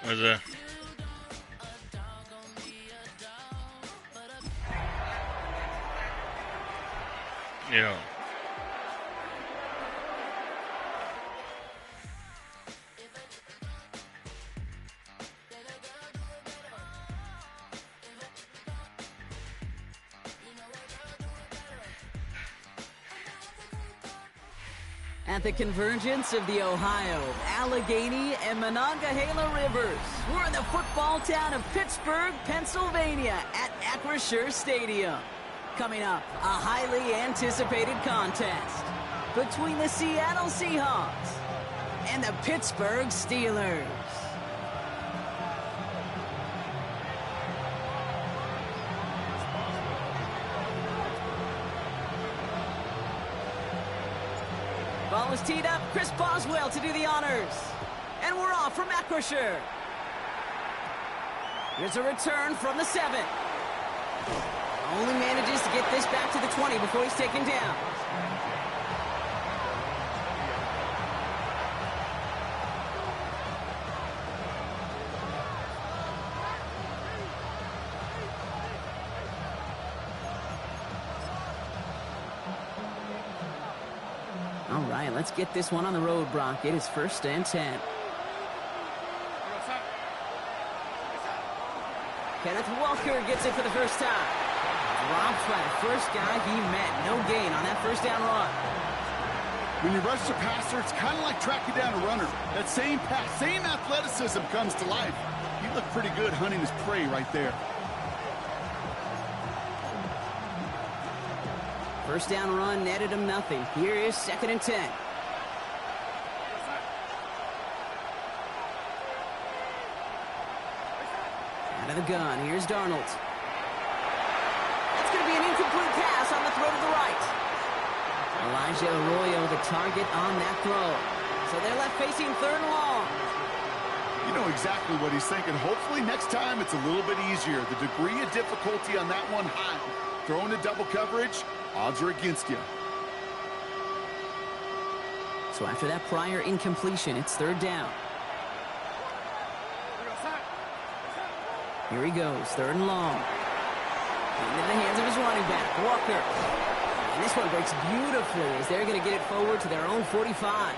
Was a yeah. At the convergence of the Ohio, Allegheny, and Monongahela rivers, we're in the football town of Pittsburgh, Pennsylvania at Acrisure Stadium. Coming up, a highly anticipated contest between the Seattle Seahawks and the Pittsburgh Steelers. Ball is teed up. Chris Boswell to do the honors. And we're off from Acrisure. Here's a return from the 7. Only manages to get this back to the 20 before he's taken down. All right, let's get this one on the road, Brock. It is 1st and 10. Kenneth Walker gets it for the first time. Dropped by the first guy he met. No gain on that first down run. When you rush the passer, it's kind of like tracking down a runner. That same pass, same athleticism comes to life. He looked pretty good hunting his prey right there. First down run netted him nothing. Here is 2nd and 10. Out of the gun. Here's Darnold. That's going to be an incomplete pass on the throw to the right. Elijah Arroyo the target on that throw. So they're left facing 3rd and long. You know exactly what he's thinking. Hopefully next time it's a little bit easier. The degree of difficulty on that one high. Throwing to double coverage, odds are against you. So after that prior incompletion, it's 3rd down. Here he goes, 3rd and long. Into the hands of his running back, Walker. And this one breaks beautifully as they're going to get it forward to their own 45.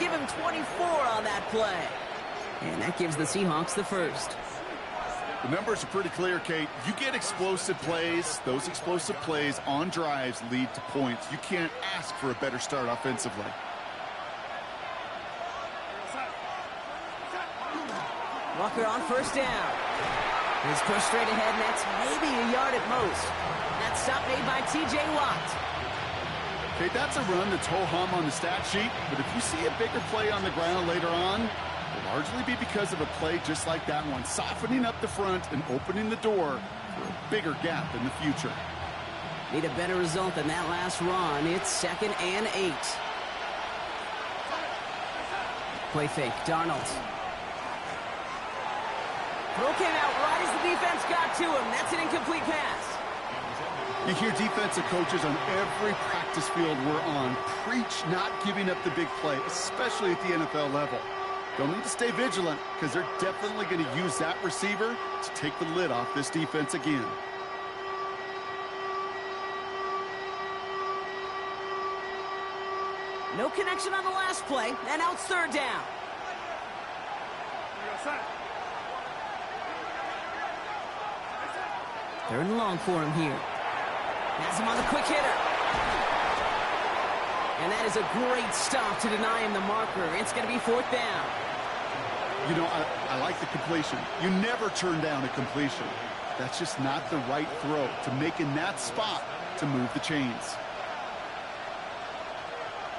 Give him 24 on that play. And that gives the Seahawks the first. The numbers are pretty clear, Kate. You get explosive plays. Those explosive plays on drives lead to points. You can't ask for a better start offensively. Walker on 1st down. He's pushed straight ahead, and that's maybe a yard at most. That stop made by T.J. Watt. Okay, that's a run that's ho-hum on the stat sheet, but if you see a bigger play on the ground later on, it'll largely be because of a play just like that one, softening up the front and opening the door for a bigger gap in the future. Need a better result than that last run. It's 2nd and 8. Play fake, Darnold. Throw came out right as the defense got to him. That's an incomplete pass. You hear defensive coaches on every practice field we're on preach not giving up the big play, especially at the NFL level. They'll need to stay vigilant because they're definitely going to use that receiver to take the lid off this defense again. No connection on the last play, and now it's 3rd down. 3rd and long for him here. Has him on the quick hitter. And that is a great stop to deny him the marker. It's going to be 4th down. You know, I like the completion. You never turn down a completion. That's just not the right throw to make in that spot to move the chains.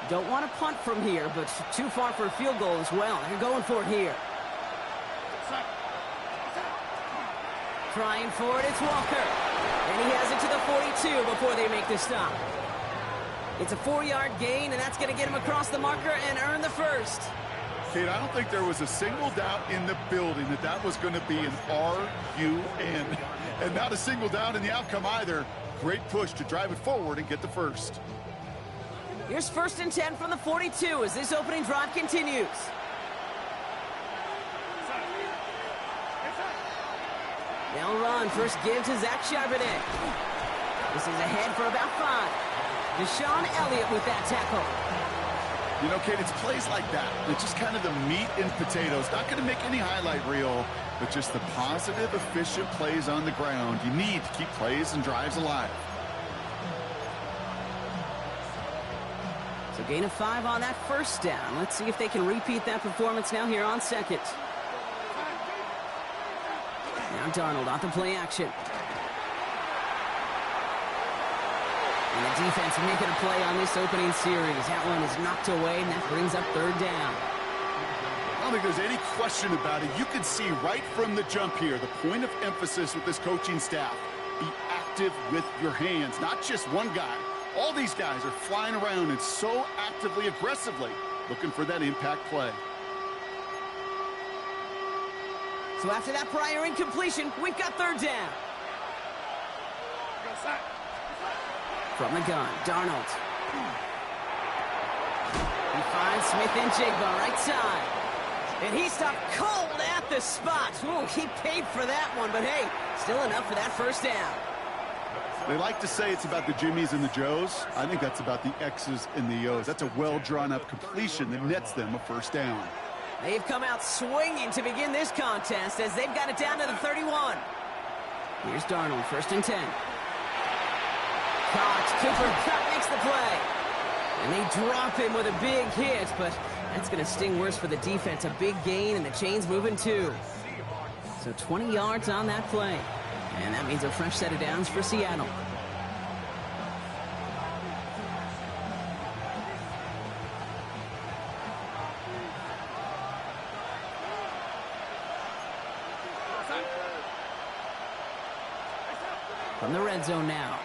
Don't want to punt from here, but too far for a field goal as well. They're going for it here. Trying for it, it's Walker. And he has it to the 42 before they make the stop. It's a 4-yard gain, and that's going to get him across the marker and earn the first. Kate, I don't think there was a single doubt in the building that that was going to be an R-U-N. And not a single doubt in the outcome either. Great push to drive it forward and get the first. Here's 1st and 10 from the 42 as this opening drive continues. They'll run. First give to Zach Charbonnet. This is ahead for about 5. Deshaun Elliott with that tackle. You know, Kate, it's plays like that. It's just kind of the meat and potatoes. Not going to make any highlight reel, but just the positive, efficient plays on the ground. You need to keep plays and drives alive. So gain of 5 on that first down. Let's see if they can repeat that performance now here on second. Now Darnold off the play action. And the defense making a play on this opening series. That one is knocked away, and that brings up third down. I don't think there's any question about it. You can see right from the jump here, the point of emphasis with this coaching staff. Be active with your hands, not just one guy. All these guys are flying around and so actively, aggressively looking for that impact play. So after that prior incompletion, we've got third down. From the gun, Darnold. He finds Smith-Njigba right side. And he stopped cold at the spot. Ooh, he paid for that one, but hey, still enough for that first down. They like to say it's about the Jimmies and the Joes. I think that's about the X's and the O's. That's a well-drawn-up completion that nets them a first down. They've come out swinging to begin this contest as they've got it down to the 31. Here's Darnold, 1st and 10. Caught. Cooper Kupp makes the play. And they drop him with a big hit, but that's going to sting worse for the defense. A big gain, and the chain's moving too. So 20 yards on that play. And that means a fresh set of downs for Seattle. From the red zone now.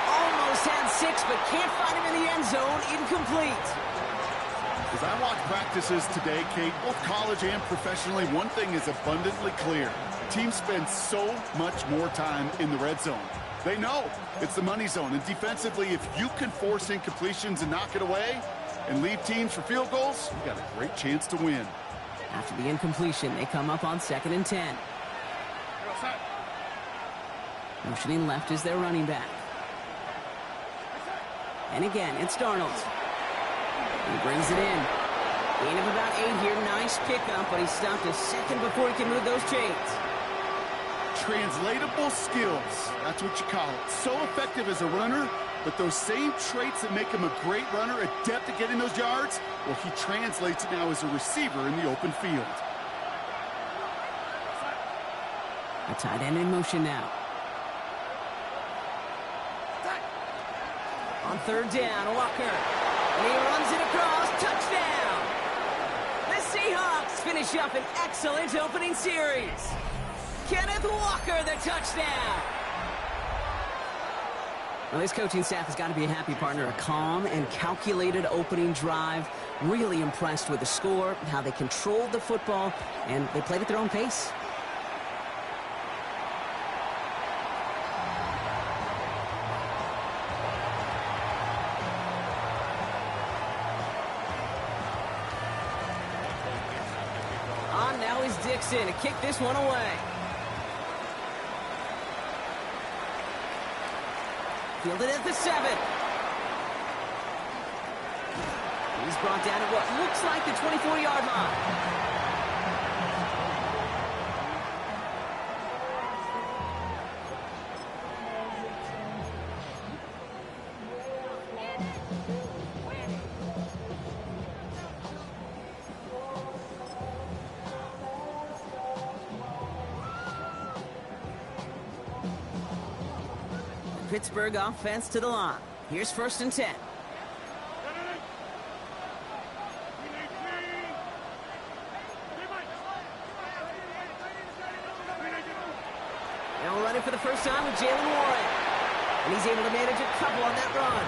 Almost had 6, but can't find him in the end zone. Incomplete. As I watch practices today, Kate, both college and professionally, one thing is abundantly clear. Teams spend so much more time in the red zone. They know it's the money zone. And defensively, if you can force incompletions and knock it away and leave teams for field goals, you got a great chance to win. After the incompletion, they come up on 2nd and 10. Motioning left is their running back. And again, it's Darnold. He brings it in. Gain of about 8 here. Nice pickup, but he stopped a second before he can move those chains. Translatable skills. That's what you call it. So effective as a runner, but those same traits that make him a great runner, adept at getting those yards, well, he translates it now as a receiver in the open field. A tight end in motion now. On 3rd down, Walker. And he runs it across. Touchdown! The Seahawks finish up an excellent opening series. Kenneth Walker, the touchdown! Well, this coaching staff has got to be a happy partner. A calm and calculated opening drive. Really impressed with the score, how they controlled the football, and they played at their own pace. On now is Dixon to kick this one away. Fielded at the 7. He's brought down at what looks like the 24-yard line. Pittsburgh offense to the line. Here's 1st and 10. They'll run it for the first time with Jalen Warren. And he's able to manage a couple on that run.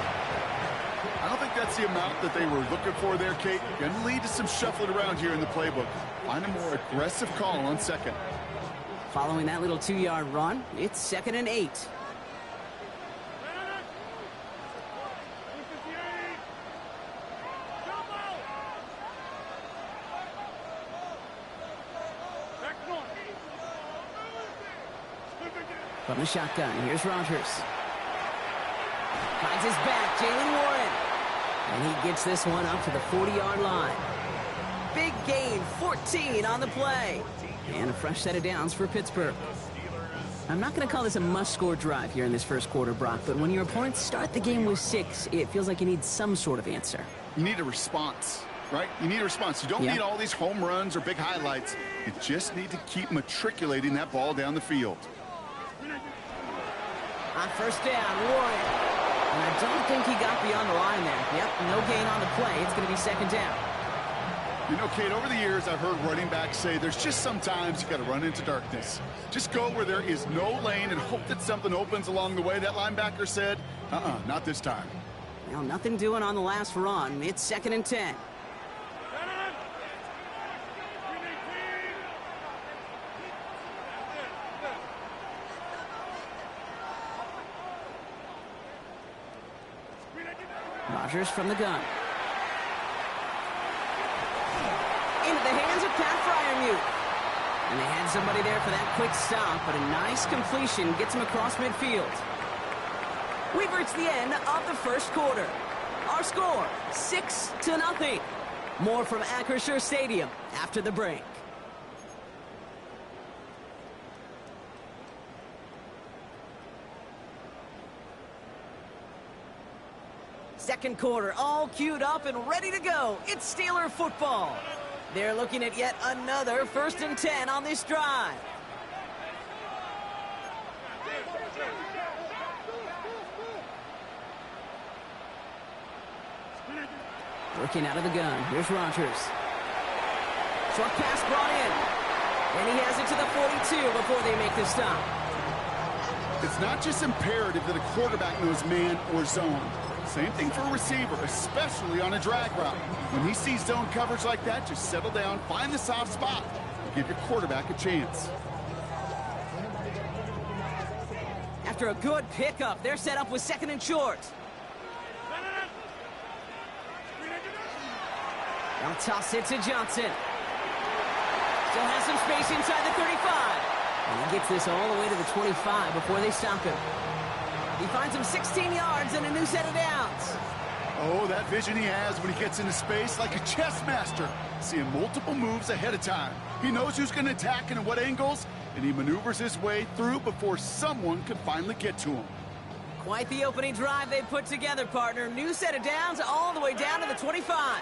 I don't think that's the amount that they were looking for there, Kate. Going to lead to some shuffling around here in the playbook. Find a more aggressive call on 2nd. Following that little 2-yard run, it's 2nd and 8. From the shotgun, here's Rodgers. Finds his back, Jalen Warren. And he gets this one up to the 40-yard line. Big gain, 14 on the play. And a fresh set of downs for Pittsburgh. I'm not going to call this a must-score drive here in this first quarter, Brock, but when your opponents start the game with 6, it feels like you need some sort of answer. You need a response, right? You need a response. You don't need all these home runs or big highlights. You just need to keep matriculating that ball down the field. On first down, Warren. And I don't think he got beyond the line there. Yep, no gain on the play. It's going to be second down. You know, Kate, over the years, I've heard running backs say there's just sometimes you got to run into darkness. Just go where there is no lane and hope that something opens along the way. That linebacker said, not this time. Well, nothing doing on the last run. It's second and 10. Rodgers from the gun. Into the hands of Pat Fryermuth. And they had somebody there for that quick stop, but a nice completion gets him across midfield. We've reached the end of the first quarter. Our score, 6-0. More from Acrisure Stadium after the break. Second quarter, all queued up and ready to go. It's Steeler football. They're looking at yet another 1st and 10 on this drive. Working out of the gun. Here's Rodgers. Short pass brought in. And he has it to the 42 before they make the stop. It's not just imperative that a quarterback knows man or zone. Same thing for a receiver, especially on a drag route. When he sees zone coverage like that, just settle down, find the soft spot, and give your quarterback a chance. After a good pickup, they're set up with second and short. Now toss it to Johnson. Still has some space inside the 35. And he gets this all the way to the 25 before they stop him. He finds him 16 yards and a new set of downs. Oh, that vision he has when he gets into space like a chess master, seeing multiple moves ahead of time. He knows who's going to attack and at what angles, and he maneuvers his way through before someone can finally get to him. Quite the opening drive they put together, partner. New set of downs all the way down to the 25.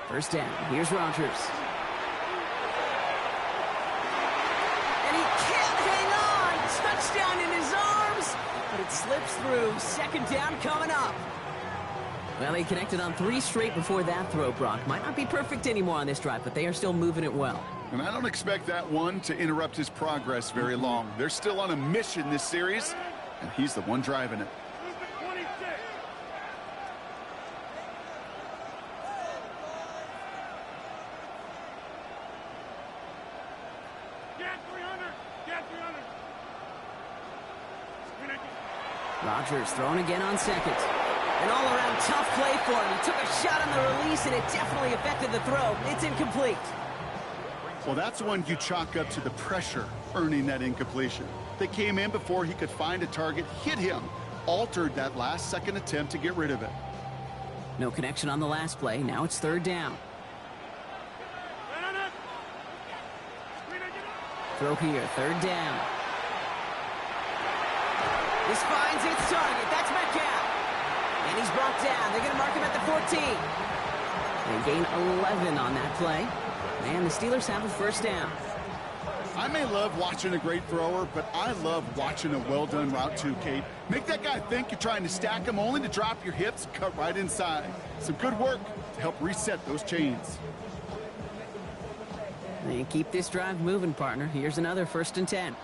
First down. Here's Rodgers. And he can't hang on. Touchdown in his arms. But it slips through. Second down coming up. Well, they connected on 3 straight before that throw, Brock. Might not be perfect anymore on this drive, but they are still moving it well. And I don't expect that one to interrupt his progress very long. They're still on a mission this series, and he's the one driving it. Rodgers thrown again on second. An all-around tough play for him. He took a shot on the release, and it definitely affected the throw. It's incomplete. Well, that's one you chalk up to the pressure earning that incompletion. They came in before he could find a target, hit him, altered that last-second attempt to get rid of it. No connection on the last play. Now it's third down. Throw here, third down. This finds its target. That's Metcalf. And he's brought down. They're going to mark him at the 14. They gain 11 on that play. And the Steelers have a first down. I may love watching a great thrower, but I love watching a well-done route too, Kate. Make that guy think you're trying to stack him only to drop your hips and cut right inside. Some good work to help reset those chains. And keep this drive moving, partner. Here's another 1st and 10.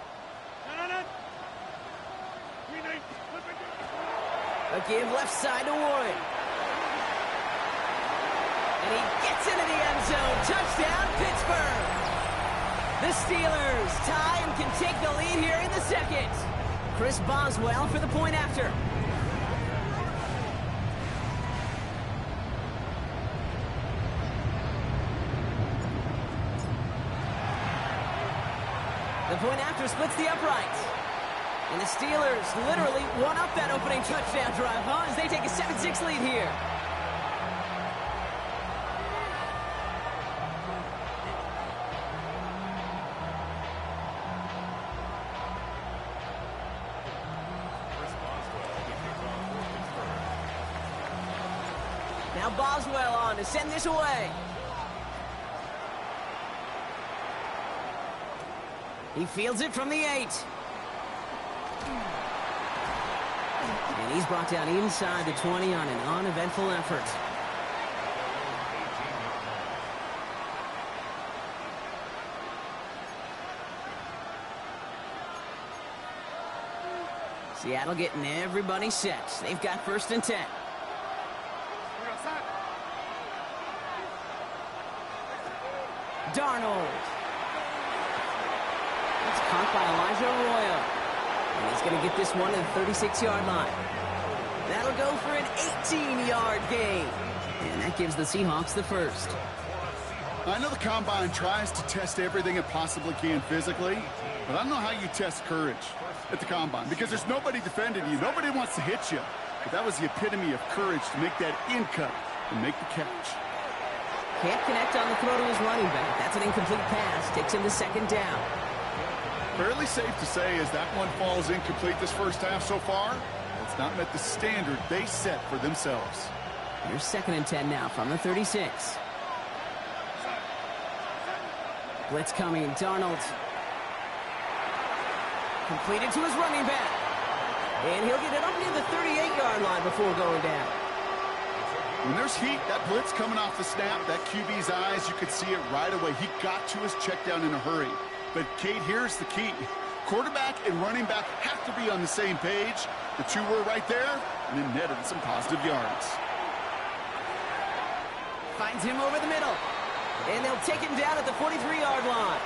A give left side to Warren. And he gets into the end zone. Touchdown, Pittsburgh. The Steelers tie and can take the lead here in the second. Chris Boswell for the point after. The point after splits the uprights. And the Steelers literally won up that opening touchdown drive, huh? As they take a 7-6 lead here. Now Boswell on to send this away. He fields it from the 8. And he's brought down inside the 20 on an uneventful effort. Seattle getting everybody set. They've got 1st and 10. Darnold. It's caught by Elijah Arroyo. And he's going to get this one to the 36-yard line. That'll go for an 18-yard gain. And that gives the Seahawks the 1st. I know the Combine tries to test everything it possibly can physically, but I don't know how you test courage at the Combine because there's nobody defending you. Nobody wants to hit you. But that was the epitome of courage to make that in cut and make the catch. Can't connect on the throw to his running back. That's an incomplete pass. Takes him to 2nd down. Fairly safe to say as that one falls incomplete this first half so far, it's not met the standard they set for themselves. Here's 2nd and 10 now from the 36. Blitz coming. Darnold. Completed to his running back. And he'll get it up near the 38-yard line before going down. When there's heat, that blitz coming off the snap, that QB's eyes, you could see it right away. He got to his check down in a hurry. But, Kate, here's the key. Quarterback and running back have to be on the same page. The two were right there, and it netted some positive yards. Finds him over the middle. And they'll take him down at the 43-yard line.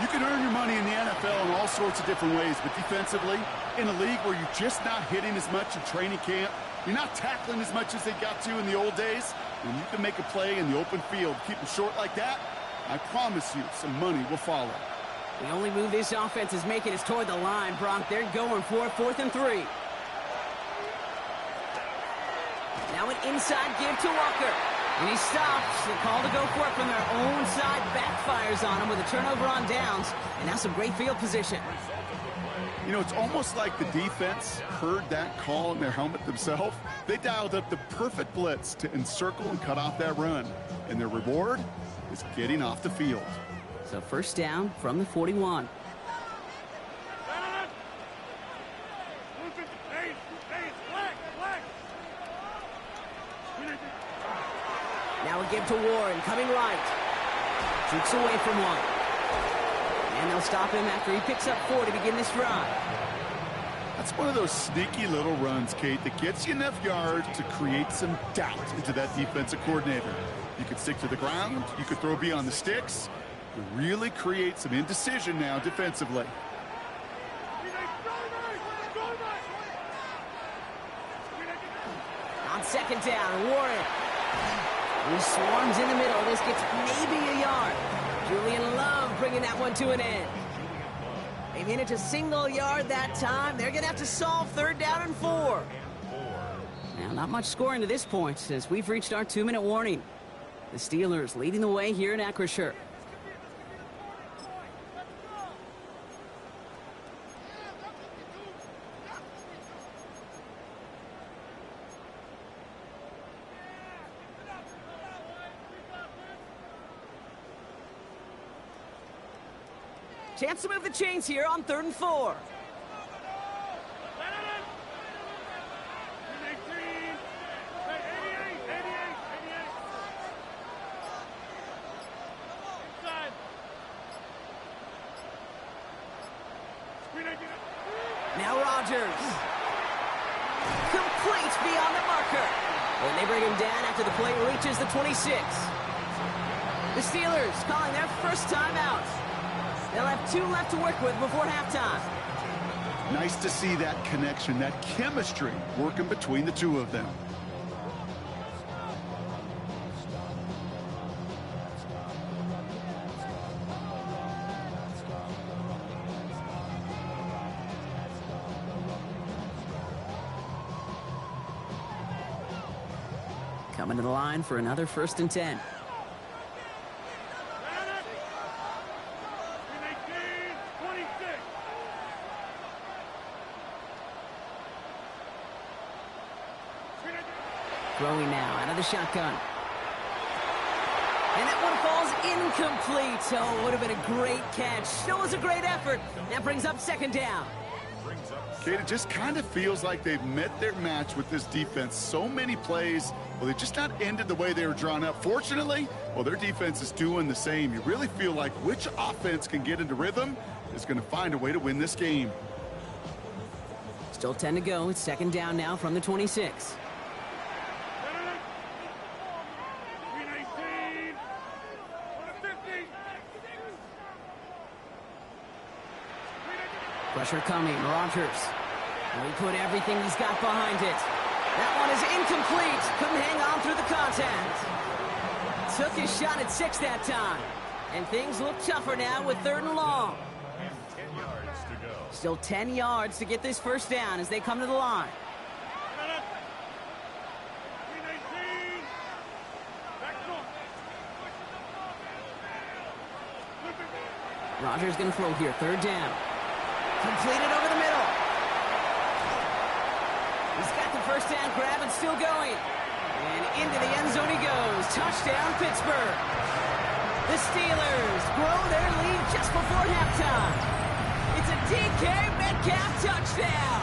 You can earn your money in the NFL in all sorts of different ways, but defensively, in a league where you're just not hitting as much in training camp, you're not tackling as much as they got to in the old days, when you can make a play in the open field, keep them short like that, I promise you some money will follow. The only move this offense is making is toward the line, Brock. They're going for it, 4th and 3. Now an inside give to Walker. And he stops. The call to go for it from their own side backfires on him with a turnover on downs. And now some great field position. You know, it's almost like the defense heard that call in their helmet themselves. They dialed up the perfect blitz to encircle and cut off that run. And their reward is getting off the field. So 1st down from the 41. Now a give to Warren, coming right. Jukes away from one. And they'll stop him after he picks up 4 to begin this drive. That's one of those sneaky little runs, Kate, that gets you enough yards to create some doubt into that defensive coordinator. You could stick to the ground. You could throw beyond the sticks. You really create some indecision now defensively. On 2nd down, Warren. He swarms in the middle. This gets maybe a yard. Julian Love bringing that one to an end. They managed a single yard that time. They're going to have to solve 3rd down and 4. Now, not much scoring to this point since we've reached our 2-minute warning. The Steelers leading the way here in Acrisure. Chance to move the chains here on 3rd and 4. Now Rodgers. Complete beyond the marker. And they bring him down after the play reaches the 26. The Steelers calling their first timeout. They'll have 2 left to work with before halftime. Nice to see that connection, that chemistry working between the two of them. Coming to the line for another 1st and 10. Throwing now out of the shotgun. And that one falls incomplete. Oh, would have been a great catch. Still was a great effort. That brings up 2nd down. Kate, it just kind of feels like they've met their match with this defense. So many plays, well, they just not ended the way they were drawn up. Fortunately, well, their defense is doing the same. You really feel like which offense can get into rhythm is going to find a way to win this game. Still 10 to go. It's 2nd down now from the 26. Pressure coming, Rodgers. He put everything he's got behind it. That one is incomplete. Couldn't hang on through the contact. Took his shot at 6 that time. And things look tougher now with 3rd and long. Still 10 yards to get this 1st down as they come to the line. Rodgers going to throw here, 3rd down. Completed over the middle. He's got the 1st down grab and still going. And into the end zone he goes. Touchdown, Pittsburgh. The Steelers grow their lead just before halftime. It's a DK Metcalf touchdown.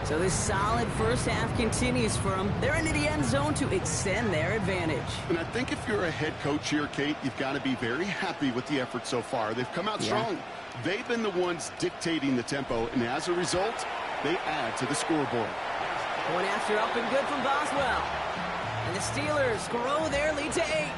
So this solid 1st half continues for them. They're into the end zone to extend their advantage. And I think if you're a head coach here, Kate, you've got to be very happy with the effort so far. They've come out strong. They've been the ones dictating the tempo, and as a result, they add to the scoreboard. Going after up and good from Boswell. And the Steelers grow their lead to 8.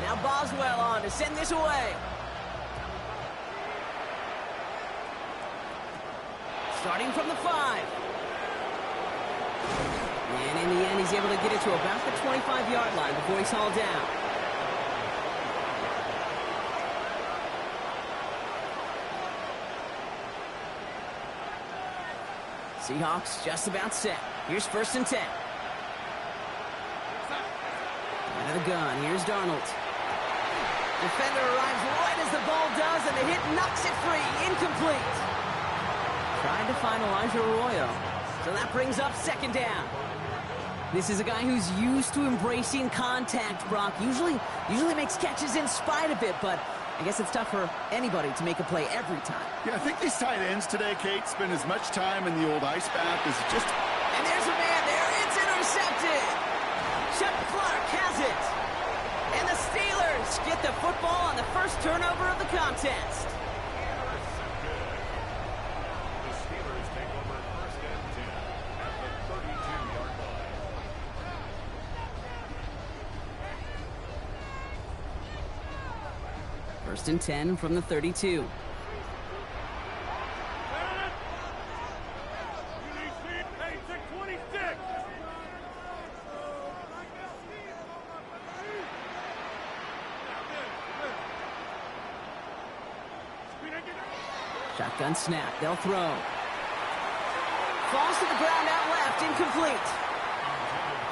Now Boswell on to send this away. Starting from the 5. And in the end, he's able to get it to about the 25-yard line before he's hauled down. Seahawks just about set. Here's 1st and 10. Out of the gun. Here's Darnold. Defender arrives right as the ball does, and the hit knocks it free. Incomplete. Trying to find Elijah Arroyo. So that brings up 2nd down. This is a guy who's used to embracing contact, Brock. Usually makes catches in spite of it, but I guess it's tough for anybody to make a play every time. Yeah, I think these tight ends today, Kate, spend as much time in the old ice bath as just... And there's a man there. It's intercepted. Chuck Clark has it. And the Steelers get the football on the 1st turnover of the contest. The Steelers take over 1st and 10 at the 32-yard line. First and 10 from the 32. Shotgun snap. They'll throw. Falls to the ground out left. Incomplete.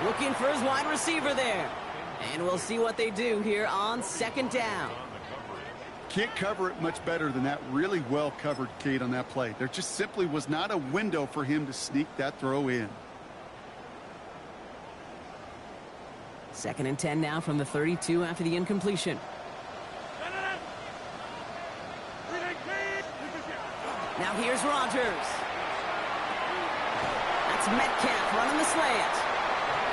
Looking for his wide receiver there. And we'll see what they do here on 2nd down. Can't cover it much better than that. Really well covered, Kate, on that play. There just simply was not a window for him to sneak that throw in. 2nd and 10 now from the 32 after the incompletion. Now here's Rodgers. That's Metcalf running the slant.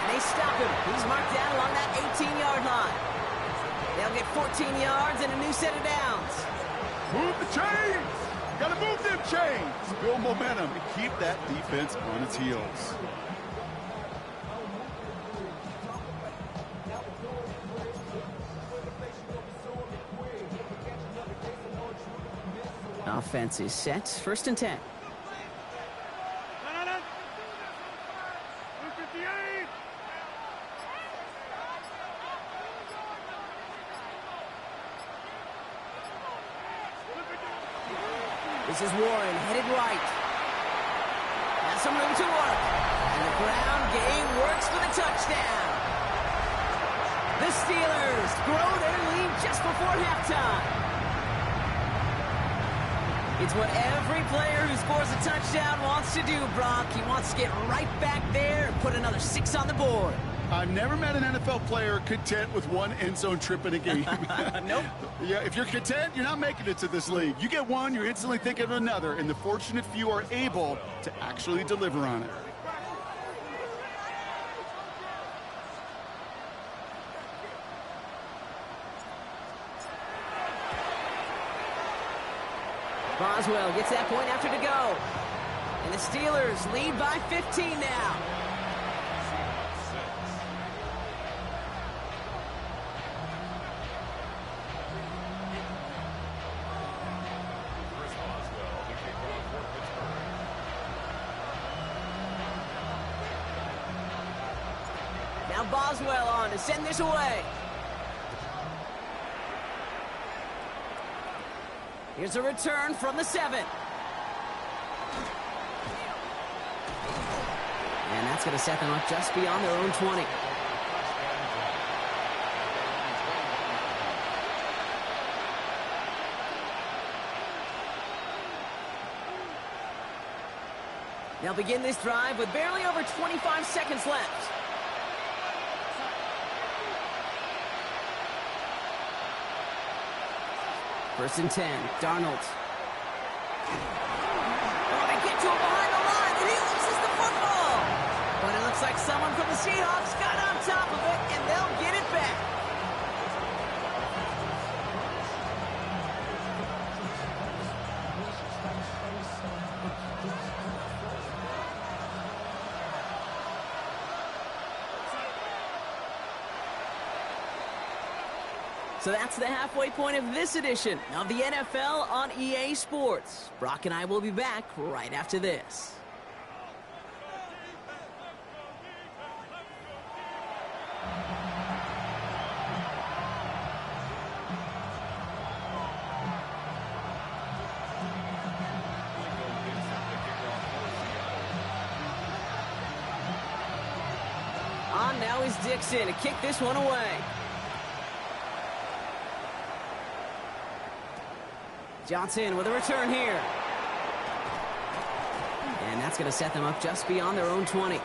And they stop him. He's marked down along that 18-yard line. They'll get 14 yards and a new set of downs. Move the chains! Gotta move them chains! Build momentum and keep that defense on its heels. Offense is set. 1st and 10. This is Warren, headed right. Has some room to work. And the ground game works for the touchdown. The Steelers grow their lead just before halftime. It's what every player who scores a touchdown wants to do, Brock. He wants to get right back there and put another 6 on the board. I've never met an NFL player content with one end zone trip in a game. Nope. Yeah, if you're content, you're not making it to this league. You get one, you're instantly thinking of another, and the fortunate few are able to actually deliver on it. Boswell gets that point after to go. And the Steelers lead by 15 now. Now Boswell on to send this away. Here's a return from the 7. And that's going to set them up just beyond their own 20. They'll begin this drive with barely over 25 seconds left. First and 10, Darnold. Oh, they get to him behind the line, and he loses the football. But it looks like someone from the Seahawks got on top of it, and they'll get it back. So that's the halfway point of this edition of the NFL on EA Sports. Brock and I will be back right after this. On now is Dixon to kick this one away. Johnson with a return here. And that's going to set them up just beyond their own 20.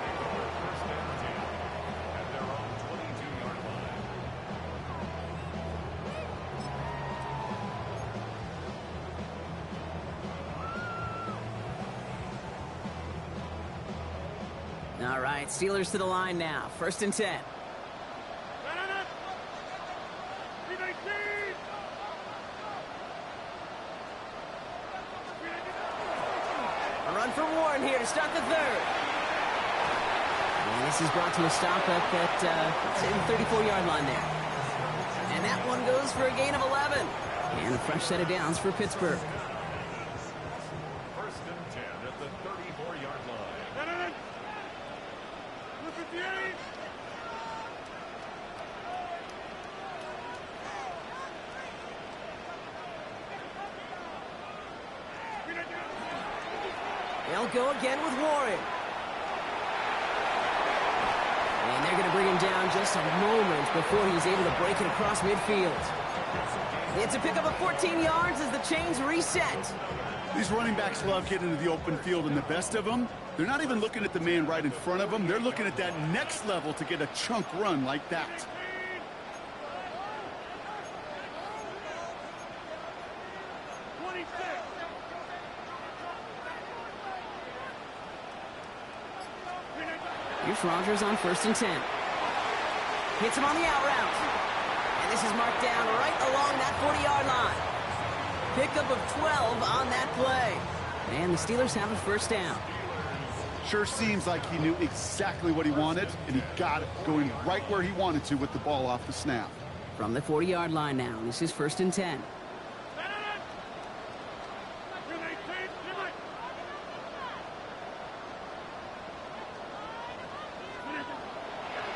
All right, Steelers to the line now. First and 10. For Warren here to start the 3rd. And this is brought to a stop up at the 34-yard line there. And that one goes for a gain of 11. And a fresh set of downs for Pittsburgh. First and 10 at the 34-yard line. They'll go again with Warren. And they're going to bring him down just a moment before he's able to break it across midfield. It's a pickup of 14 yards as the chains reset. These running backs love getting into the open field, and the best of them, they're not even looking at the man right in front of them. They're looking at that next level to get a chunk run like that. Here's Rodgers on first and 10. Hits him on the out route. And this is marked down right along that 40-yard line. Pickup of 12 on that play. And the Steelers have a first down. Sure seems like he knew exactly what he wanted, and he got it going right where he wanted to with the ball off the snap. From the 40-yard line now, this is first and 10.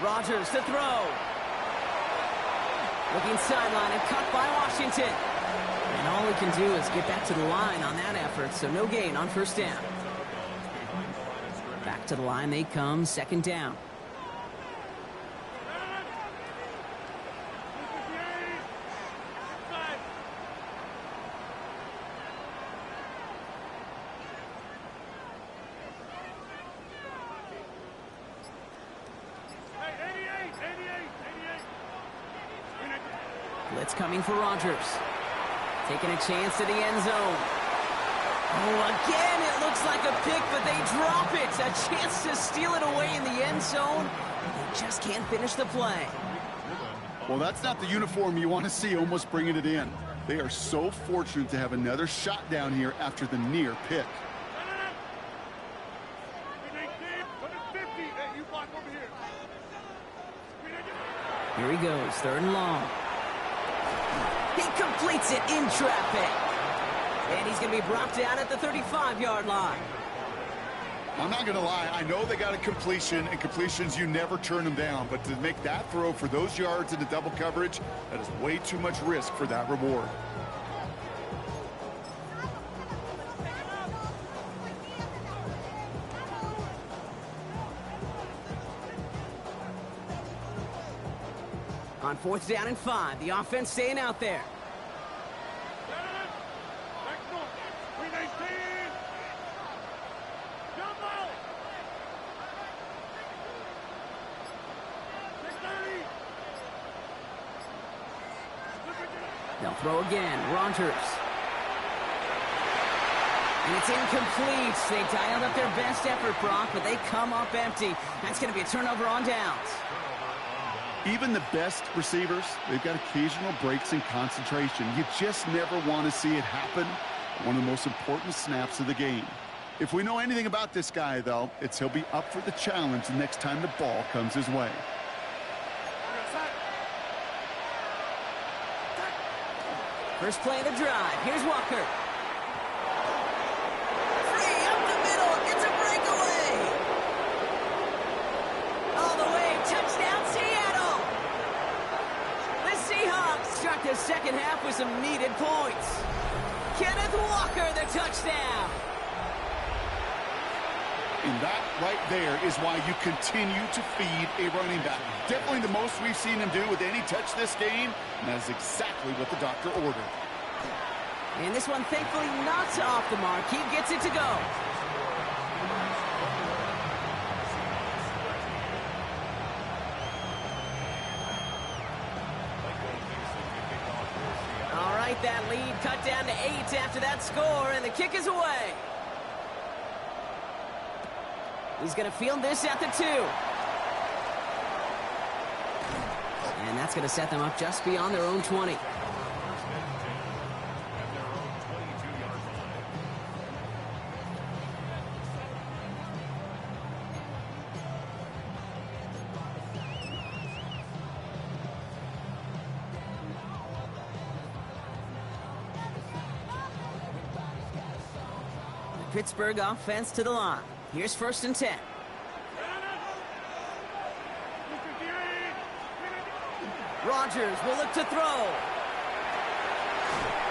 Rodgers to throw. Looking sideline and cut by Washington. And And all he can do is get back to the line on that effort, so no gain on first down. Back to the line they come, second down. Blitz coming for Rodgers. Taking a chance to the end zone. Oh, again, it looks like a pick, but they drop it. A chance to steal it away in the end zone. They just can't finish the play. Well, that's not the uniform you want to see almost bringing it in. They are so fortunate to have another shot down here after the near pick. Here he goes, third and long. He completes it in traffic. And he's going to be brought down at the 35-yard line. I'm not going to lie. I know they got a completion, and completions, you never turn them down. But to make that throw for those yards into double coverage, that is way too much risk for that reward. On fourth down and 5, the offense staying out there. They'll throw again. Rodgers. And it's incomplete. They dialed up their best effort, Brock, but they come up empty. That's going to be a turnover on downs. Even the best receivers, they've got occasional breaks in concentration. You just never want to see it happen. One of the most important snaps of the game. If we know anything about this guy, though, it's he'll be up for the challenge the next time the ball comes his way. First play of the drive. Here's Walker. Free up the middle. It's a breakaway. All the way. Touchdown, Seattle. The Seahawks start the second half with some needed points. Kenneth Walker, the touchdown. And that right there is why you continue to feed a running back. Definitely the most we've seen him do with any touch this game, and that is exactly what the doctor ordered. And this one thankfully not off the mark. He gets it to go. All right, that lead cut down to 8 after that score, and the kick is away. He's going to field this at the 2. And that's going to set them up just beyond their own 20. The Pittsburgh offense to the line. Here's first and 10. Rodgers will look to throw.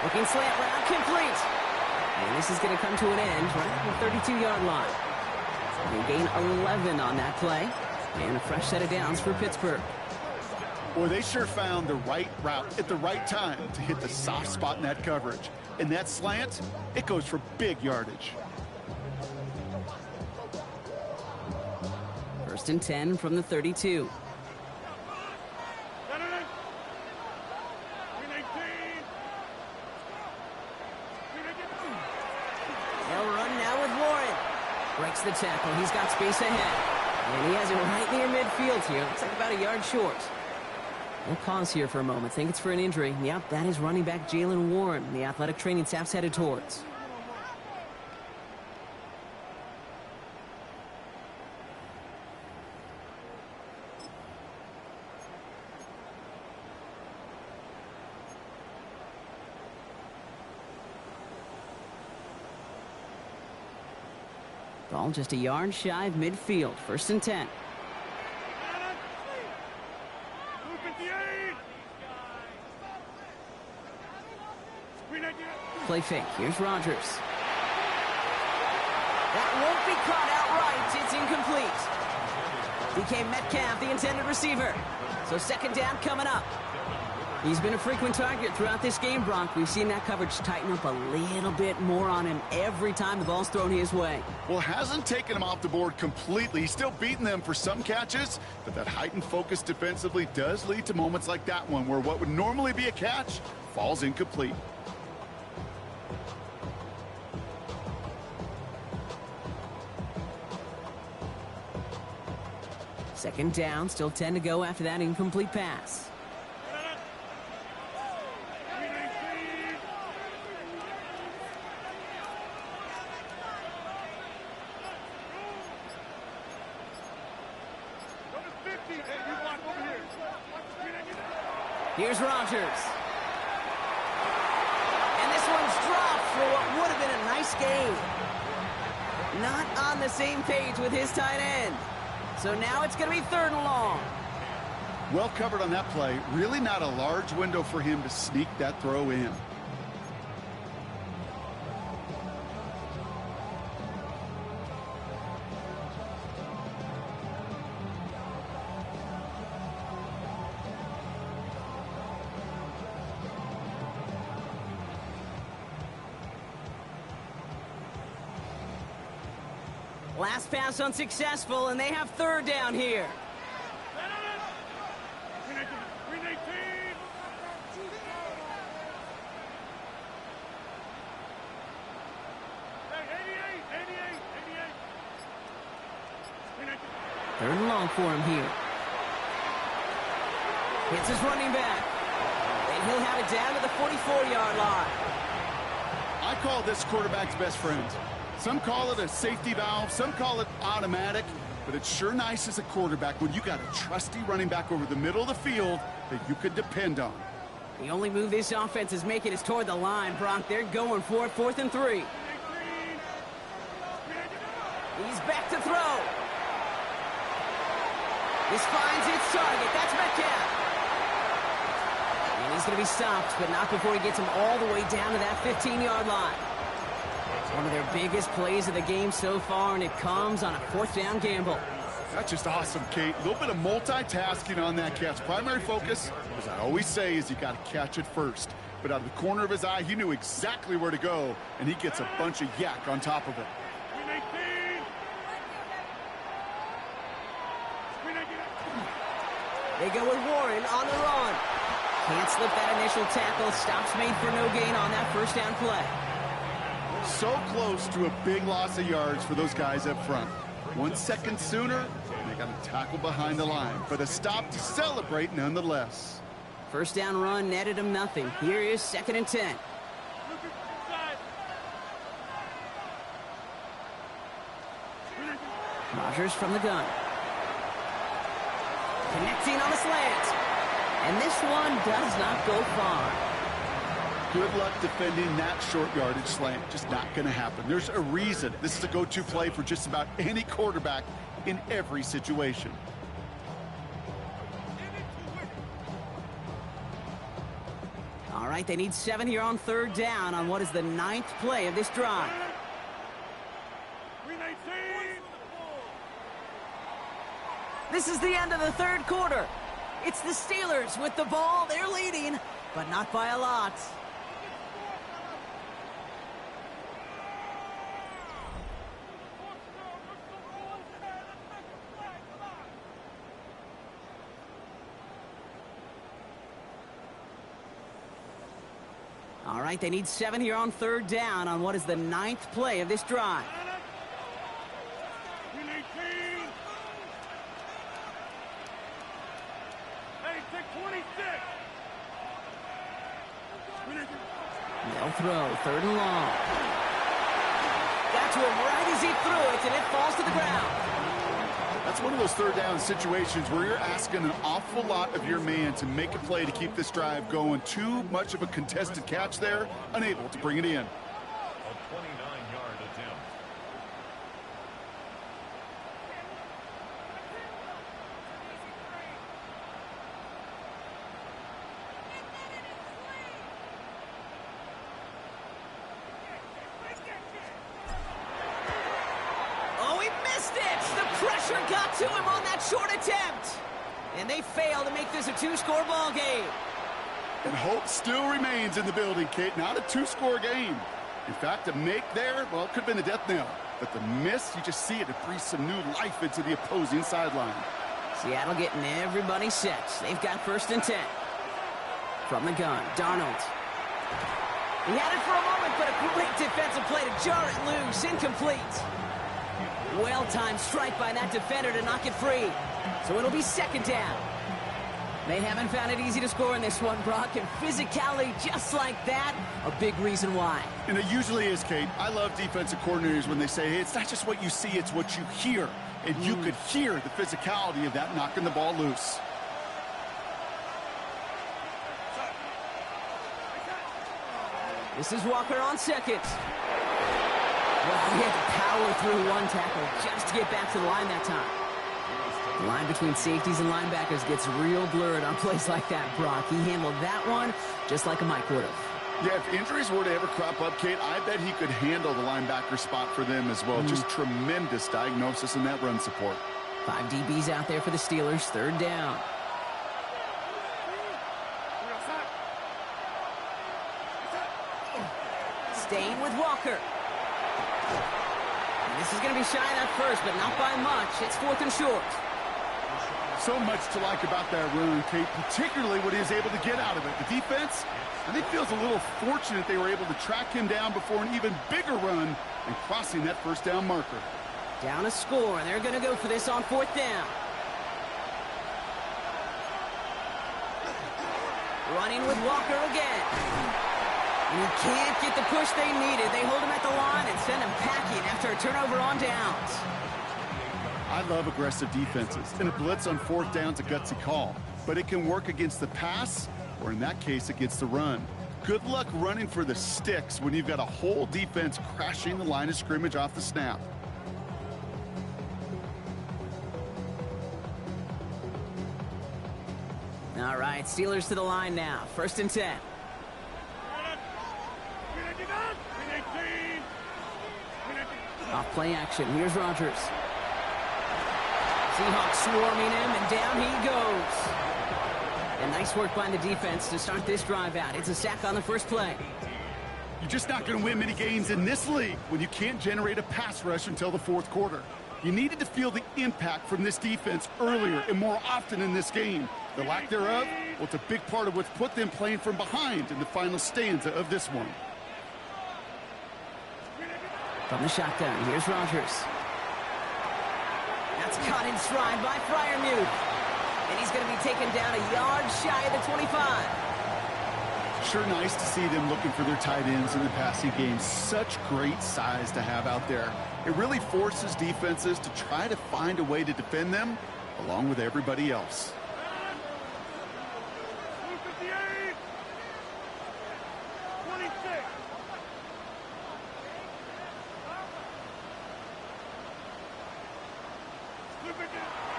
Looking slant route, complete. And this is going to come to an end right at the 32-yard line. They gain 11 on that play. And a fresh set of downs for Pittsburgh. Boy, they sure found the right route at the right time to hit the soft spot in that coverage. And that slant, it goes for big yardage. First and 10 from the 32. They'll run now with Warren. Breaks the tackle. He's got space ahead. And he has it right near midfield here. Looks like about a yard short. We'll pause here for a moment. Think it's for an injury. Yep, that is running back Jalen Warren, the athletic training staff's headed towards. Ball just a yard shy of midfield. First and 10. play fake. Here's Rodgers. That won't be caught outright. It's incomplete. DK Metcalf, the intended receiver. So second down coming up. He's been a frequent target throughout this game, Bronk. We've seen that coverage tighten up a little bit more on him every time the ball's thrown his way. Well, hasn't taken him off the board completely. He's still beating them for some catches, but that heightened focus defensively does lead to moments like that one where what would normally be a catch falls incomplete. Second down, still 10 to go after that incomplete pass. Here's Rodgers. And this one's dropped for what would have been a nice game. Not on the same page with his tight end. So now it's going to be third and long. Well covered on that play. Really not a large window for him to sneak that throw in. Last pass unsuccessful, and they have third down here. Third and long for him here. Hits his running back. And he'll have it down to the 44-yard line. I call this quarterback's best friend. Some call it a safety valve, some call it automatic, but it's sure nice as a quarterback when you got a trusty running back over the middle of the field that you could depend on. The only move this offense is making is toward the line, Bronk. They're going for it, 4th and 3. He's back to throw. This finds its target. That's Metcalf. And he's going to be stopped, but not before he gets him all the way down to that 15-yard line. One of their biggest plays of the game so far, and it comes on a 4th down gamble. That's just awesome, Kate. A little bit of multitasking on that catch. Primary focus, as I always say, is you got to catch it first. But out of the corner of his eye, he knew exactly where to go, and he gets a bunch of yak on top of it. They go with Warren on the run. Can't slip that initial tackle. Stops made for no gain on that first down play. So close to a big loss of yards for those guys up front. 1 second sooner, and they got a tackle behind the line, but a stop to celebrate nonetheless. First down run netted him nothing. Here is 2nd and 10. Rodgers from the gun. Connecting on the slant. And this one does not go far. Good luck defending that short yardage slant. Just not going to happen. There's a reason this is a go-to play for just about any quarterback in every situation. All right, they need 7 here on third down on what is the 9th play of this drive. This is the end of the third quarter. It's the Steelers with the ball. They're leading, but not by a lot. All right, they need 7 here on third down on what is the 9th play of this drive. They'll throw, 3rd and long. Got to him right as he threw it, and it falls to the ground. That's one of those third down situations where you're asking an awful lot of your man to make a play to keep this drive going. Too much of a contested catch there, unable to bring it in. A 29-yard attempt. pressure got to him on that short attempt. And they fail to make this a two-score ball game. And hope still remains in the building, Kate. Not a two-score game. In fact, a make there, well, it could have been the death knell. But the miss, you just see it breathe some new life into the opposing sideline. Seattle getting everybody set. They've got 1st and 10. From the gun, Darnold. He had it for a moment, but a great defensive play to jar it loose. Incomplete. Well-timed strike by that defender to knock it free. So it'll be 2nd down. They haven't found it easy to score in this one, Brock, and physicality just like that, a big reason why. And it usually is, Kate. I love defensive coordinators when they say, hey, it's not just what you see, it's what you hear. And you could hear the physicality of that knocking the ball loose. This is Walker on 2nd. Well, he had to power through one tackle just to get back to the line that time. The line between safeties and linebackers gets real blurred on plays like that, Brock. He handled that one just like a Mike would have. Yeah, if injuries were to ever crop up, Kate, I bet he could handle the linebacker spot for them as well. Just tremendous diagnosis in that run support. 5 DBs out there for the Steelers, 3rd down. Staying with Walker. And this is going to be shy enough first, but not by much. It's 4th and short. So much to like about that run, Kate, particularly what he was able to get out of it. The defense, I think, feels a little fortunate they were able to track him down before an even bigger run and crossing that 1st down marker. Down a score, and they're going to go for this on 4th down. Running with Walker again. And he can't get the push they needed. They hold him at the line and send him packing after a turnover on downs. I love aggressive defenses, and a blitz on 4th down's a gutsy call. But it can work against the pass, or in that case, against the run. Good luck running for the sticks when you've got a whole defense crashing the line of scrimmage off the snap. All right, Steelers to the line now. 1st and 10. Off play action. Here's Rodgers. Seahawks swarming him, and down he goes. And nice work by the defense to start this drive out. It's a sack on the first play. You're just not going to win many games in this league when you can't generate a pass rush until the 4th quarter. You needed to feel the impact from this defense earlier and more often in this game. The lack thereof, well, it's a big part of what's put them playing from behind in the final stanza of this one. From the shotgun, here's Rodgers. That's caught in stride by Freiermuth. And he's going to be taken down a yard shy of the 25. Sure nice to see them looking for their tight ends in the passing game. Such great size to have out there. It really forces defenses to try to find a way to defend them along with everybody else.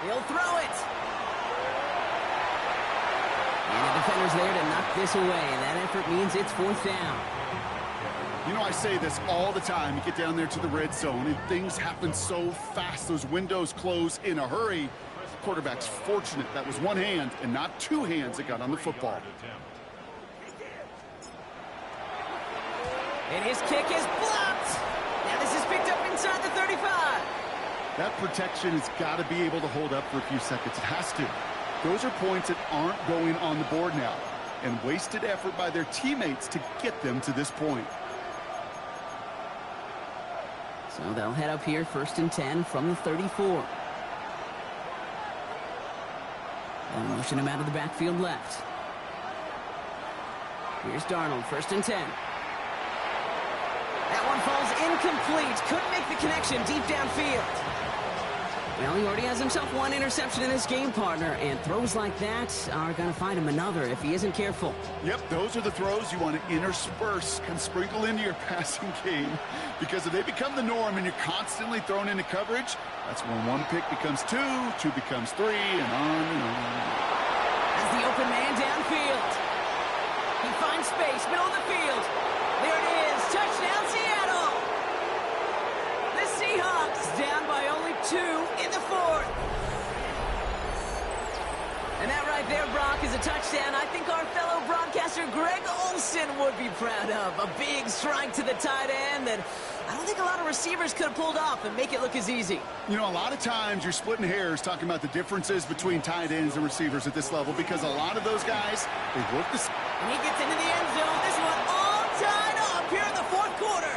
He'll throw it. And the defender's there to knock this away. And that effort means it's 4th down. You know, I say this all the time. You get down there to the red zone, and things happen so fast. Those windows close in a hurry. The quarterback's fortunate that was one hand and not 2 hands that got on the football. And his kick is blocked. Now this is picked up inside the 35. That protection has got to be able to hold up for a few seconds. It has to. Those are points that aren't going on the board now, and wasted effort by their teammates to get them to this point. So they'll head up here, 1st and 10 from the 34. They'll motion him out of the backfield left. Here's Darnold, 1st and 10. That one falls incomplete. Couldn't make the connection deep downfield. Well, he already has himself 1 interception in this game, partner, and throws like that are going to find him another if he isn't careful. Yep, those are the throws you want to intersperse and sprinkle into your passing game, because if they become the norm and you're constantly thrown into coverage, that's when 1 pick becomes 2, 2 becomes 3, and on and on. As the open man downfield. He finds space, middle of the field. There it is, touchdown Seattle! The Seahawks down by only 2 in the 4th. And that right there, Brock, is a touchdown I think our fellow broadcaster Greg Olson would be proud of. A big strike to the tight end that I don't think a lot of receivers could have pulled off and make it look as easy. You know, a lot of times you're splitting hairs talking about the differences between tight ends and receivers at this level because a lot of those guys, they work the... And he gets into the end zone. This one all tied up here in the 4th quarter.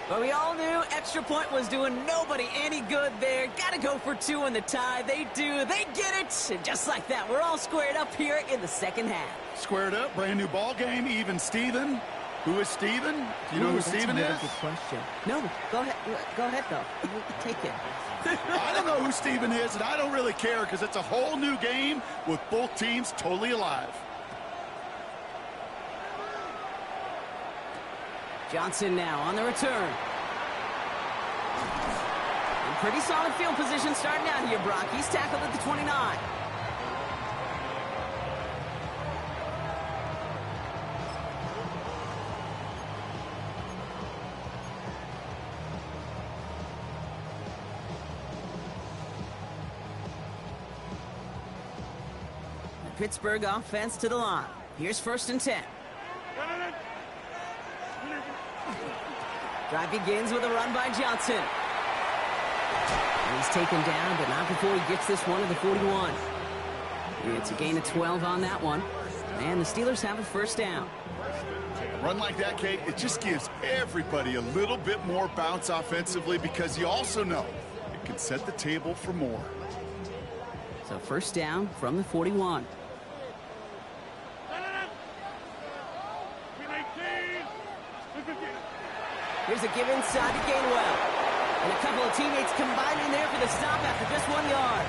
But we all knew extra point was doing nobody any good there. Got to go for 2 in the tie. They do. They get it. And just like that, we're all squared up here in the 2nd half. Squared up, brand new ball game, even Steven. Who is Steven? Do you know who Steven is? That's a good question. No, go ahead, though. Take it. I don't know who Steven is, and I don't really care because it's a whole new game with both teams totally alive. Johnson now on the return. In pretty solid field position starting out here, Brock. He's tackled at the 29. The Pittsburgh offense to the line. Here's 1st and 10. Drive begins with a run by Johnson. And he's taken down, but not before he gets this one to the 41. It's a gain of 12 on that one. And the Steelers have a 1st down. A run like that, Kate, it just gives everybody a little bit more bounce offensively because you also know it can set the table for more. So 1st down from the 41. Here's a give inside to Gainwell. And a couple of teammates combining there for the stop after just 1 yard.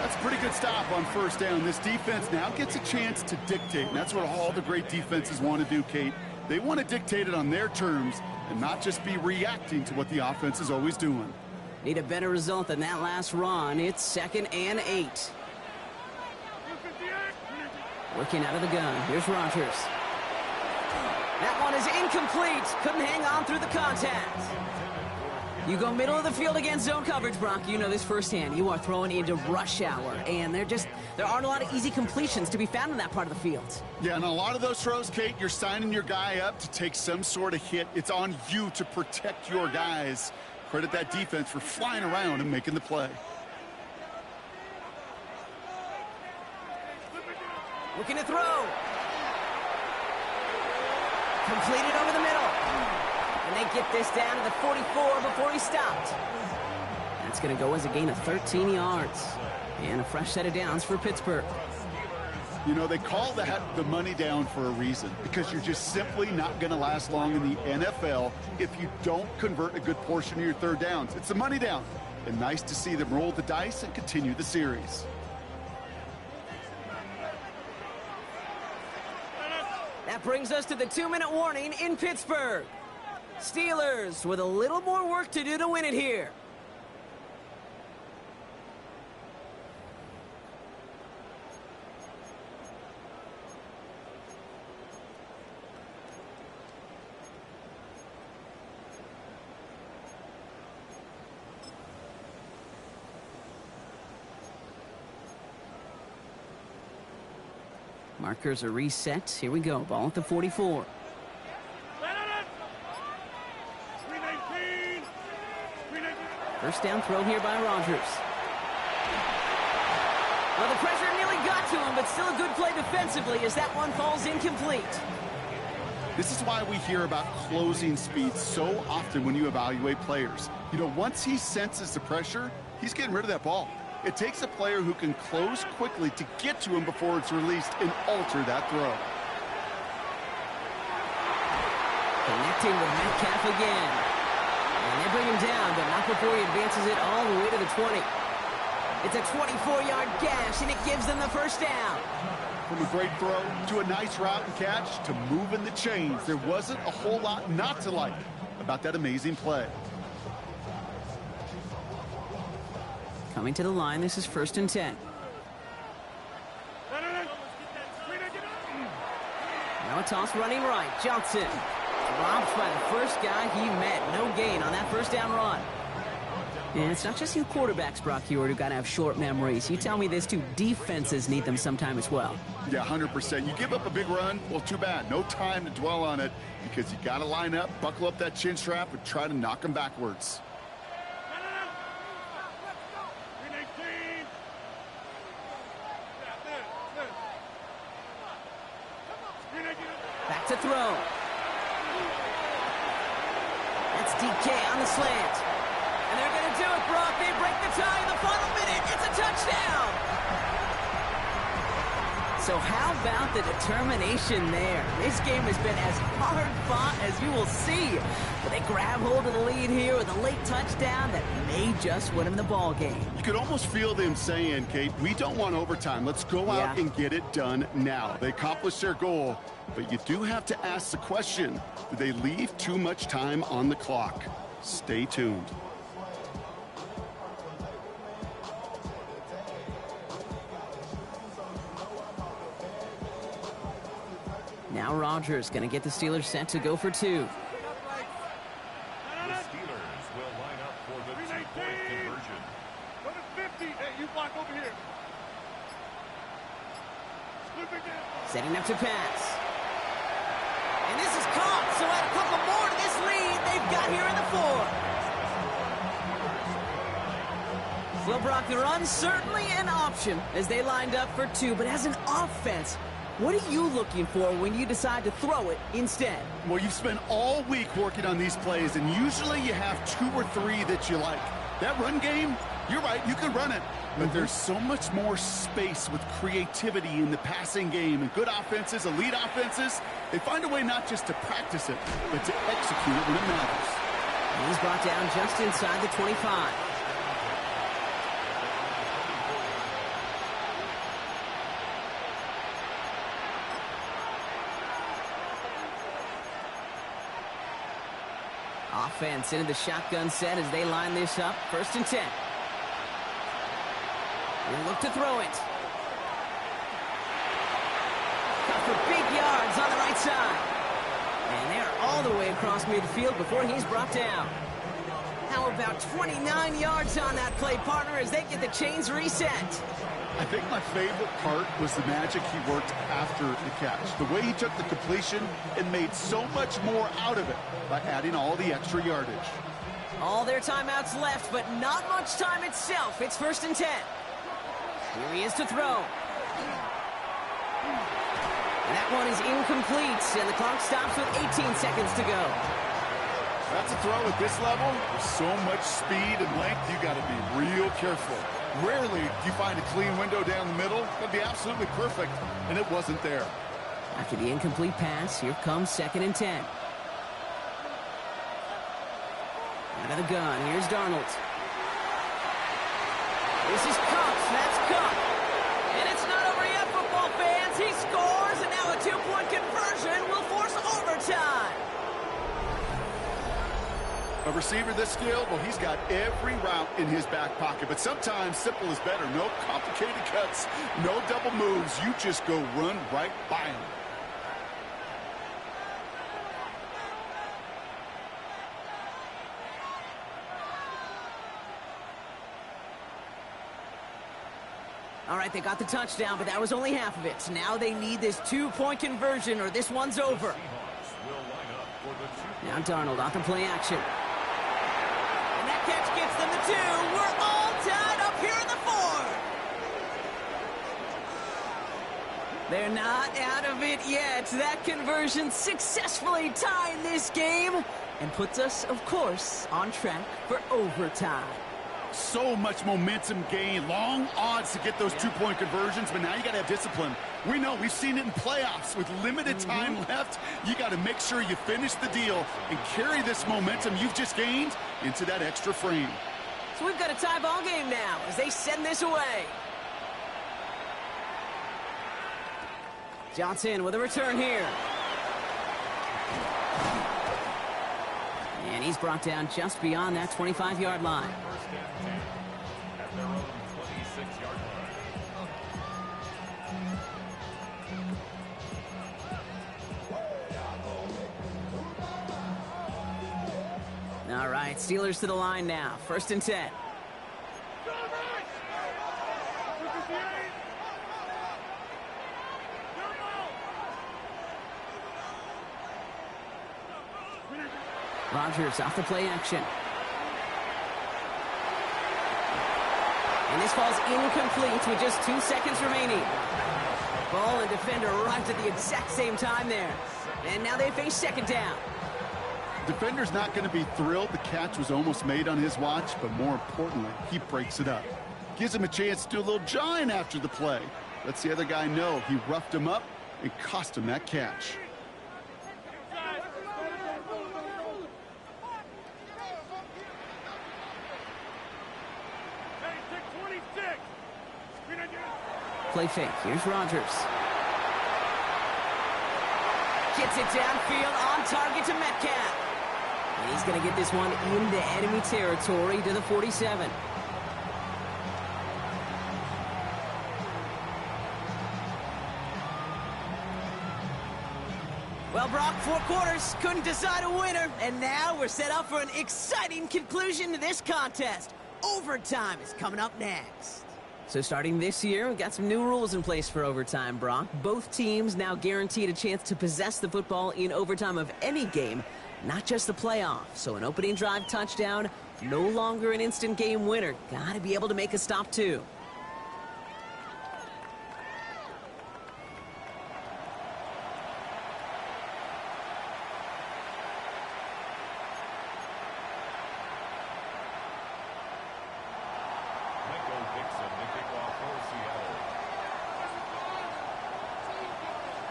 That's a pretty good stop on 1st down. This defense now gets a chance to dictate. And that's what all the great defenses want to do, Kate. They want to dictate it on their terms and not just be reacting to what the offense is always doing. Need a better result than that last run. It's 2nd and 8. Working out of the gun. Here's Rodgers. That one is incomplete. Couldn't hang on through the contact. You go middle of the field against zone coverage, Brock. You know this firsthand. You are throwing into rush hour, and there aren't a lot of easy completions to be found in that part of the field. Yeah, and a lot of those throws, Kate, you're signing your guy up to take some sort of hit. It's on you to protect your guys. Credit that defense for flying around and making the play. Looking to throw. Completed over the middle. And they get this down to the 44 before he stopped. That's going to go as a gain of 13 yards. And a fresh set of downs for Pittsburgh. You know, they call that the money down for a reason, because you're just simply not going to last long in the NFL if you don't convert a good portion of your 3rd downs. It's the money down. And nice to see them roll the dice and continue the series. That brings us to the 2-minute warning in Pittsburgh. Steelers with a little more work to do to win it here. Markers are reset. Here we go. Ball at the 44. First down throw here by Rodgers. Well, the pressure nearly got to him, but still a good play defensively as that one falls incomplete. This is why we hear about closing speed so often when you evaluate players. You know, once he senses the pressure, he's getting rid of that ball. It takes a player who can close quickly to get to him before it's released and alter that throw. Connecting with Metcalf again. And they bring him down, but not before he advances it all the way to the 20. It's a 24-yard gash, and it gives them the 1st down. From a great throw to a nice route and catch to moving the chains, there wasn't a whole lot not to like about that amazing play. Coming to the line, this is 1st and 10. Now a toss running right. Johnson Dropped by the first guy he met. No gain on that first down run. And it's not just you quarterbacks, Brock Hewitt, who got to have short memories. You tell me this too, defenses need them sometime as well. Yeah, 100%. You give up a big run, well, too bad. No time to dwell on it because you got to line up, buckle up that chin strap, and try to knock them backwards. Back to throw. That's DK on the slant. And they're going to do it, Brock. They break the tie in the final minute. It's a touchdown. So how about the determination there? This game has been as hard fought as you will see. But they grab hold of the lead here with a late touchdown that may just win them the ball game. You could almost feel them saying, Kate, we don't want overtime. Let's go out and get it done now. They accomplished their goal, but you do have to ask the question, do they leave too much time on the clock? Stay tuned. Now Rodgers going to get the Steelers set to go for two. The Steelers will line up for the two-point conversion. Go to 50. Hey, you block over here. Setting up to pass. And this is caught, so add a couple more to this lead they've got here in the fourth. Well, Brock, the run's certainly an option as they lined up for two, but as an offense, what are you looking for when you decide to throw it instead? Well, you've spent all week working on these plays, and usually you have two or three that you like. That run game, you're right, you can run it. But there's so much more space with creativity in the passing game. And good offenses, elite offenses, they find a way not just to practice it, but to execute it when it matters. He's brought down just inside the 25. Offense into the shotgun set as they line this up. 1st and 10. They look to throw it. Cut for big yards on the right side. And they're all the way across midfield before he's brought down. How about 29 yards on that play, partner, as they get the chains reset? I think my favorite part was the magic he worked after the catch. The way he took the completion and made so much more out of it by adding all the extra yardage. All their timeouts left, but not much time itself. It's 1st and 10. Here he is to throw. And that one is incomplete, and the clock stops with 18 seconds to go. That's a throw at this level. With so much speed and length, you got to be real careful. Rarely do you find a clean window down the middle. That'd be absolutely perfect, and it wasn't there. After the incomplete pass, here comes 2nd and 10. Out of the gun, here's Darnold. This is Kupp, that's Kupp. And it's not over yet, football fans. He scores, and now a two-point conversion will force overtime. A receiver this skilled, well, he's got every route in his back pocket. But sometimes simple is better. No complicated cuts, no double moves. You just go run right by him. All right, they got the touchdown, but that was only half of it. Now they need this two-point conversion or this one's over. Now Darnold off the play action. And that catch gets them the two. We're all tied up here in the fourth. They're not out of it yet. That conversion successfully tying this game and puts us, of course, on track for overtime. So much momentum gain, long odds to get those two-point conversions, but now you got to have discipline. We know, we've seen it in playoffs. With limited time left, you got to make sure you finish the deal and carry this momentum you've just gained into that extra frame. So we've got a tie ball game now as they send this away. Johnson with a return here. And he's brought down just beyond that 25-yard line. At their own 26-yard line. right, Steelers to the line now. 1st and 10. Rodgers off the play action. And this falls incomplete with just 2 seconds remaining. Ball and defender arrived at the exact same time there. And now they face 2nd down. Defender's not going to be thrilled the catch was almost made on his watch, but more importantly, he breaks it up. Gives him a chance to do a little jawing after the play. Lets the other guy know he roughed him up and cost him that catch. Play fake. Here's Rodgers. Gets it downfield on target to Metcalf. And he's going to get this one into enemy territory to the 47. Well, Brock, 4 quarters couldn't decide a winner. And now we're set up for an exciting conclusion to this contest. Overtime is coming up next. So starting this year, we've got some new rules in place for overtime, Brock. Both teams now guaranteed a chance to possess the football in overtime of any game, not just the playoffs. So an opening drive touchdown, no longer an instant game winner. Got to be able to make a stop, too.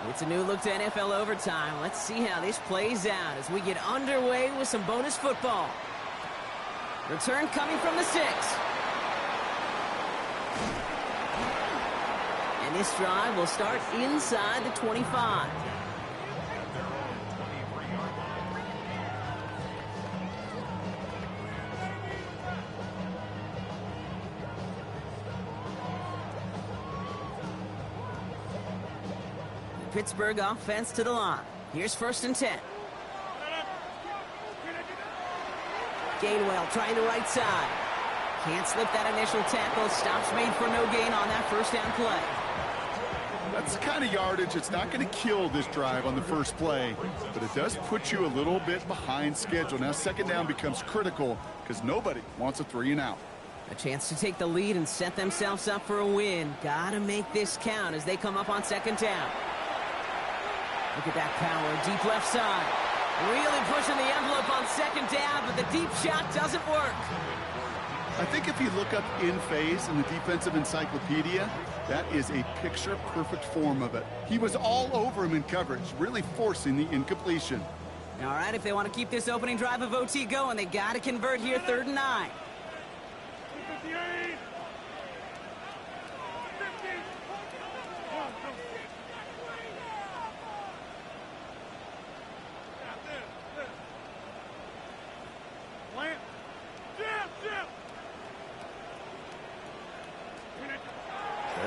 It's a new look to NFL overtime. Let's see how this plays out as we get underway with some bonus football. Return coming from the 6. And this drive will start inside the 25. Pittsburgh offense to the line. Here's 1st and 10. Gainwell trying the right side. Can't slip that initial tackle. Stops made for no gain on that 1st down play. That's the kind of yardage it's not going to kill this drive on the first play, but it does put you a little bit behind schedule. Now 2nd down becomes critical because nobody wants a 3 and out. A chance to take the lead and set themselves up for a win. Gotta make this count as they come up on 2nd down. Look at that power, deep left side. Really pushing the envelope on 2nd down, but the deep shot doesn't work. I think if you look up in phase in the defensive encyclopedia, that is a picture-perfect form of it. He was all over him in coverage, really forcing the incompletion. All right, if they want to keep this opening drive of OT going, they got to convert here 3rd and 9.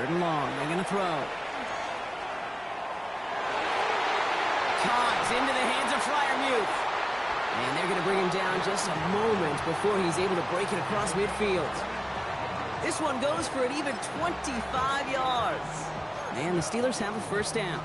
Long, they're going to throw. Caught into the hands of Freiermuth. And they're going to bring him down just a moment before he's able to break it across midfield. This one goes for an even 25 yards. And the Steelers have a 1st down.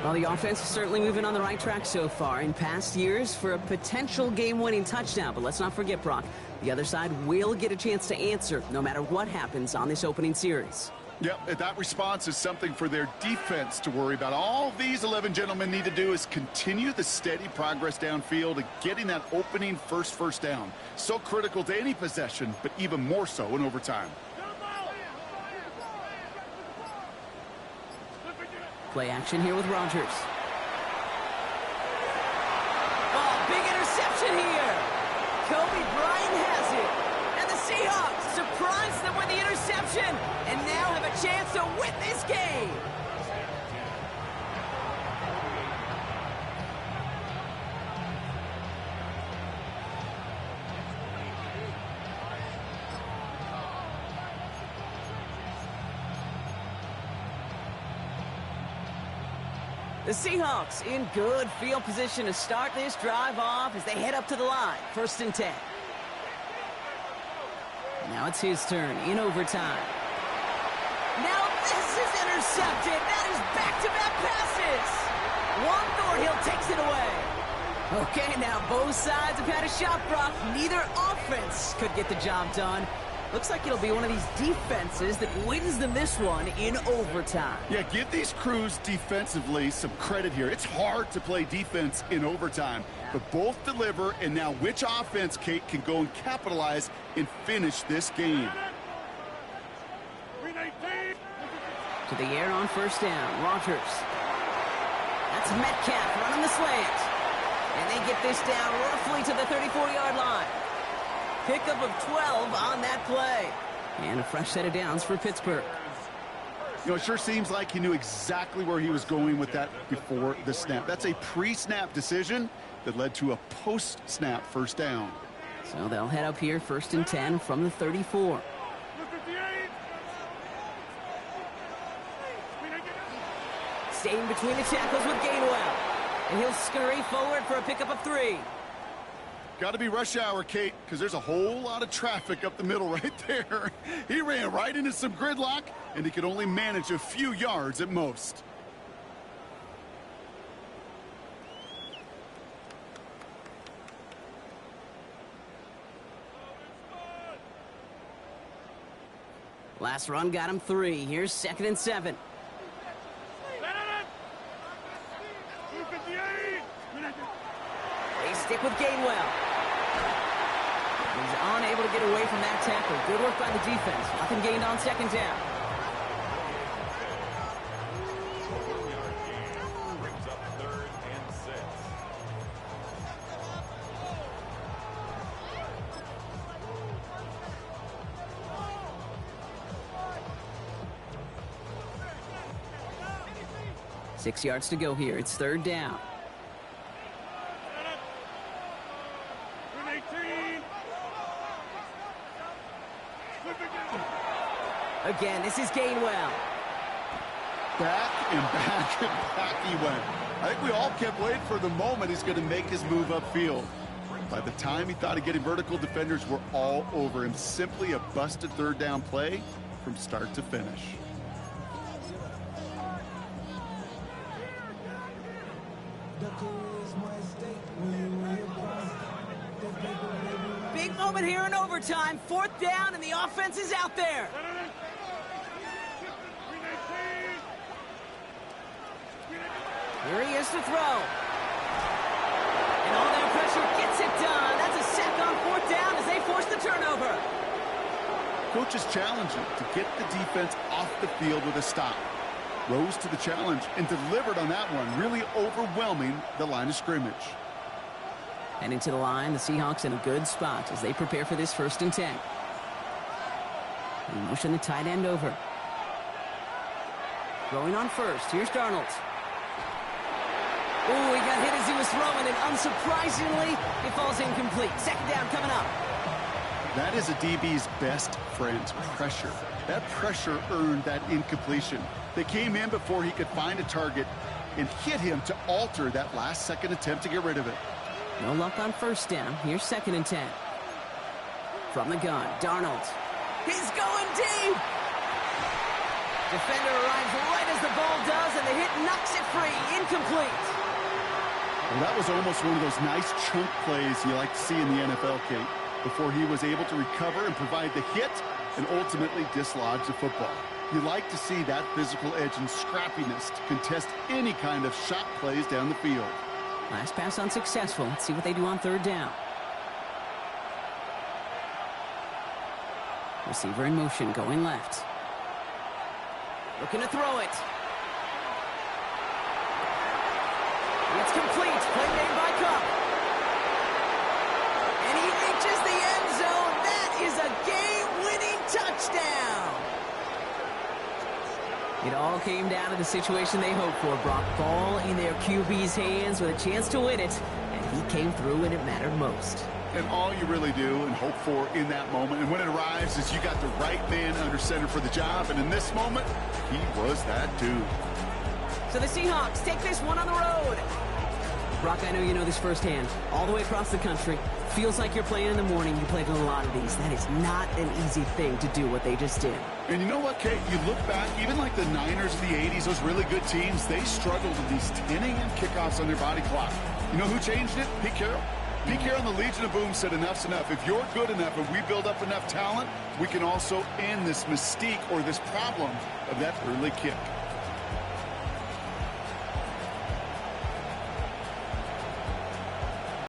Well, the offense is certainly moving on the right track so far in past years for a potential game-winning touchdown. But let's not forget, Brock, the other side will get a chance to answer no matter what happens on this opening series. Yep, that response is something for their defense to worry about. All these 11 gentlemen need to do is continue the steady progress downfield and getting that opening first down. So critical to any possession, but even more so in overtime. Play action here with Rodgers. Oh, big interception here. Kobe Bryant has it. And the Seahawks surprise them with the interception and now have a chance to win this game. The Seahawks in good field position to start this drive off as they head up to the line. 1st and 10. Now it's his turn in overtime. Now this is intercepted. That is back-to-back passes. One, Thornhill takes it away. Okay, now both sides have had a shot, Brock. Neither offense could get the job done. Looks like it'll be one of these defenses that wins them this one in overtime. Yeah, give these crews defensively some credit here. It's hard to play defense in overtime, but both deliver, and now which offense, Kate, can go and capitalize and finish this game? To the air on first down, Rogers. That's Metcalf running the slant. And they get this down roughly to the 34-yard line. Pickup of 12 on that play. And a fresh set of downs for Pittsburgh. You know, it sure seems like he knew exactly where he was going with that before the snap. That's a pre-snap decision that led to a post-snap first down. So they'll head up here, 1st and 10 from the 34. Staying between the tackles with Gainwell. And he'll scurry forward for a pickup of 3. Got to be rush hour, Kate, because there's a whole lot of traffic up the middle right there. He ran right into some gridlock, and he could only manage a few yards at most. Last run got him 3. Here's 2nd and 7. They stick with Gainwell. He's unable to get away from that tackle. Good work by the defense. Nothing gained on 2nd down. Brings up 3rd and 6. 6 yards to go here. It's 3rd down. Again, this is Gainwell. Back and back and back he went. I think we all kept waiting for the moment he's going to make his move upfield. By the time he thought of getting vertical, defenders were all over him. Simply a busted 3rd down play from start to finish. Big moment here in overtime. 4th down, and the offense is out there. Here he is to throw. And all that pressure gets it done. That's a sack on 4th down as they force the turnover. Coach is challenging to get the defense off the field with a stop. Rose to the challenge and delivered on that one, really overwhelming the line of scrimmage. And into the line, the Seahawks in a good spot as they prepare for this 1st and 10. They motion the tight end over. Throwing on first. Here's Darnold. Oh, he got hit as he was throwing, and unsurprisingly, it falls incomplete. 2nd down coming up. That is a DB's best friend, pressure. That pressure earned that incompletion. They came in before he could find a target and hit him to alter that last-second attempt to get rid of it. No luck on 1st down. Here's 2nd and 10. From the gun, Darnold. He's going deep! Defender arrives right as the ball does, and the hit knocks it free. Incomplete. Well, that was almost one of those nice chunk plays you like to see in the NFL, Kate, before he was able to recover and provide the hit and ultimately dislodge the football. You like to see that physical edge and scrappiness to contest any kind of shot plays down the field. Last pass unsuccessful. Let's see what they do on 3rd down. Receiver in motion, going left. Looking to throw it. It's complete. Play made by Cup. And he reaches the end zone. That is a game-winning touchdown. It all came down to the situation they hoped for, Brock. Ball in their QB's hands with a chance to win it, and he came through when it mattered most. And all you really do and hope for in that moment, and when it arrives, is you got the right man under center for the job, and in this moment, he was that dude. So the Seahawks take this one on the road. Brock, I know you know this firsthand. All the way across the country, Feels like you're playing in the morning. You played in a lot of these. That is not an easy thing to do what they just did. And you know what, Kate? You look back, even like the Niners of the 80s, those really good teams, they struggled with these 10 a.m. kickoffs on their body clock. You know who changed it? Pete Carroll. Pete Carroll and the Legion of Boom said enough's enough. If you're good enough and we build up enough talent, we can also end this mystique or this problem of that early kick.